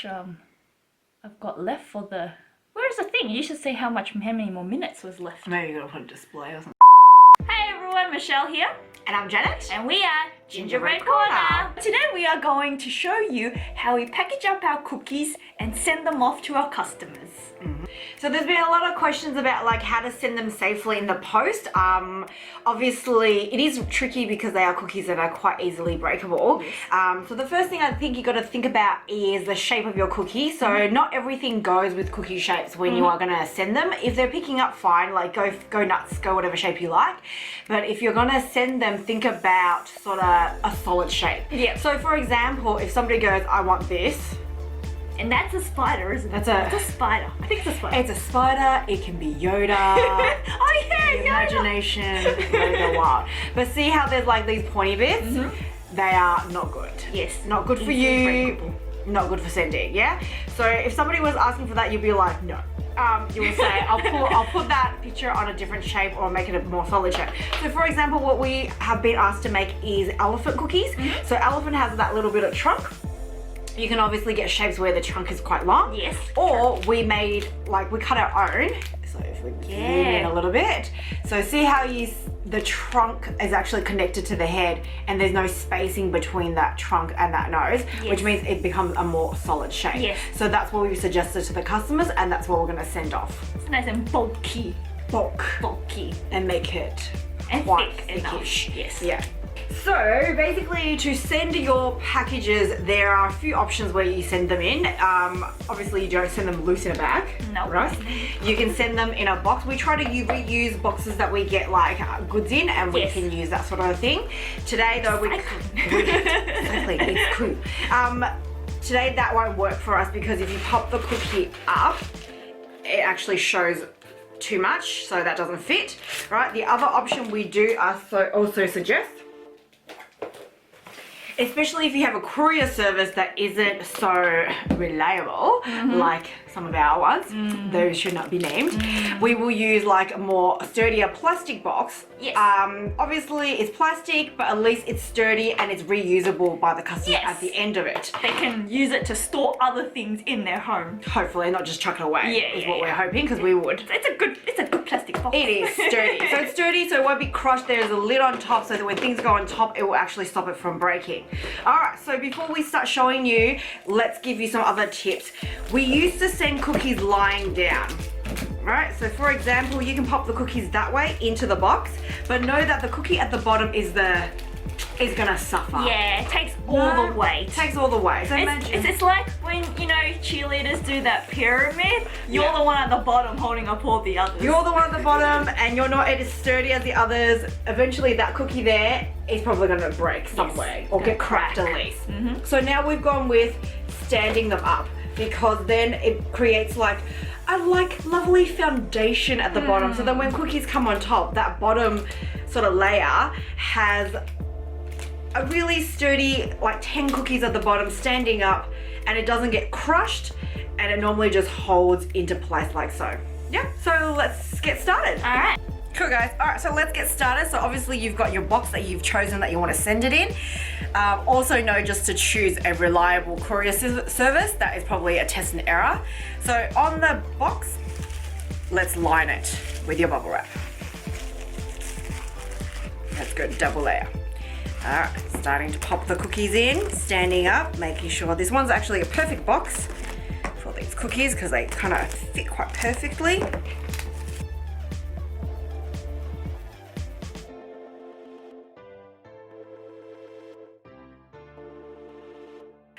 much I've got left for the... Where's the thing? You should say how many more minutes was left. Maybe you're gonna put a display or something. Hey everyone, Michelle here. And I'm Janet. And we are Gingerbread Corner. Today we are going to show you how we package up our cookies and send them off to our customers. So there's been a lot of questions about like how to send them safely in the post. Obviously it is tricky because they are cookies that are quite easily breakable. Yes. So the first thing I think you got to think about is the shape of your cookie. So not everything goes with cookie shapes when you are going to send them. If they're picking up fine, like go nuts, go whatever shape you like. But if you're going to send them, think about sort of a solid shape. Yeah. So for example, if somebody goes, I want this. And that's a spider, isn't it? That's a spider. I think it's a spider. It's a spider. It can be Yoda. Oh yeah, Yoda. Yoda. Imagination. Go wild. But see how there's like these pointy bits? They are not good. Yes. Not good for you. Not good for sending. Yeah. So if somebody was asking for that, you'd be like, no. You would say, I'll put that picture on a different shape or make it a more solid shape. So for example, what we have been asked to make is elephant cookies. So elephant has that little bit of trunk. You can obviously get shapes where the trunk is quite long. Yes. Or we cut our own. So if we zoom in a little bit. So see how the trunk is actually connected to the head and there's no spacing between that trunk and that nose, which means it becomes a more solid shape. Yes. So that's what we suggested to the customers and that's what we're going to send off. It's nice and bulky. Bulky. And make it and quite thick thickish. enough. Yes. Yeah. So basically to send your packages, there are a few options where you send them in. Obviously you don't send them loose in a bag, no. Right? You can send them in a box. We try to reuse boxes that we get like goods in and we can use that sort of thing. Today though, exactly, it's cool. Today that won't work for us because if you pop the cookie up, it actually shows too much, so that doesn't fit, right? The other option we do also suggest, especially if you have a courier service that isn't so reliable, like some of our ones, those should not be named, we will use like a more sturdier plastic box. Yes. Obviously it's plastic, but at least it's sturdy and it's reusable by the customer at the end of it. They can use it to store other things in their home. Hopefully, not just chuck it away, is what we're hoping, because we would. It's a good plastic box. It is sturdy. So it's sturdy, so it won't be crushed. There's a lid on top so that when things go on top, it will actually stop it from breaking. Alright, so before we start showing you, let's give you some other tips. We used to send cookies lying down. Right, so for example, you can pop the cookies that way into the box, but know that the cookie at the bottom is gonna suffer. Yeah, it takes all the weight. It takes all the weight. So it's like when, you know, cheerleaders do that pyramid, you're the one at the bottom holding up all the others. You're the one at the bottom and you're not as sturdy as the others. Eventually that cookie there is probably gonna break some way or get cracked at least. So now we've gone with standing them up because then it creates like a lovely foundation at the bottom. So then when cookies come on top, that bottom sort of layer has a really sturdy, like 10 cookies at the bottom standing up, and it doesn't get crushed, and it normally just holds into place like so. Yeah, so let's get started. All right. Cool guys, all right, so let's get started. So obviously you've got your box that you've chosen that you want to send it in. Also know just to choose a reliable courier service. That is probably a test and error. So on the box, let's line it with your bubble wrap. That's good, double layer. All right, starting to pop the cookies in, standing up, making sure this one's actually a perfect box for these cookies because they kind of fit quite perfectly.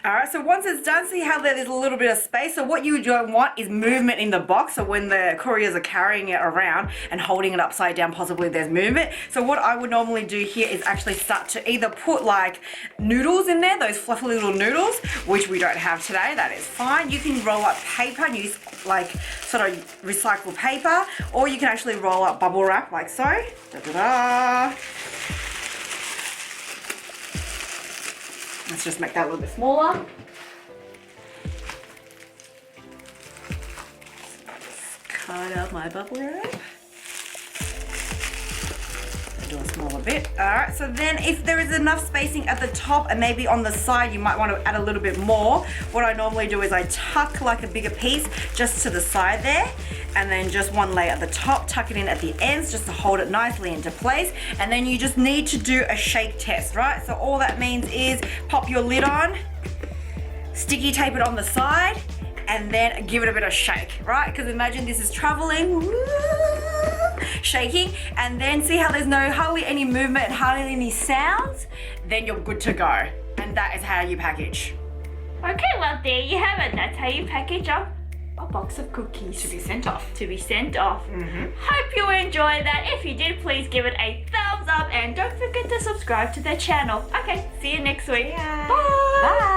All right, so once it's done, see how there's a little bit of space. So what you don't want is movement in the box. So when the couriers are carrying it around and holding it upside down, possibly there's movement. So what I would normally do here is actually start to either put like noodles in there, those fluffy little noodles, which we don't have today, that is fine. You can roll up paper and use like sort of recycled paper, or you can actually roll up bubble wrap like so. Da-da-da. Let's just make that a little bit smaller. Just cut out my bubble wrap. do a smaller bit. All right, so then if there is enough spacing at the top and maybe on the side, you might want to add a little bit more. What I normally do is I tuck like a bigger piece just to the side there, and then just one layer at the top, tuck it in at the ends just to hold it nicely into place. And then you just need to do a shake test, right? So all that means is pop your lid on, sticky tape it on the side, and then give it a bit of shake, right? Because imagine this is traveling, shaking, and then see how there's hardly any movement and hardly any sounds? Then you're good to go. And that is how you package. Okay, well there you have it. That's how you package up a box of cookies. To be sent off. To be sent off. Hope you enjoyed that. If you did, please give it a thumbs up and don't forget to subscribe to the channel. Okay, see you next week. Yeah. Bye. Bye.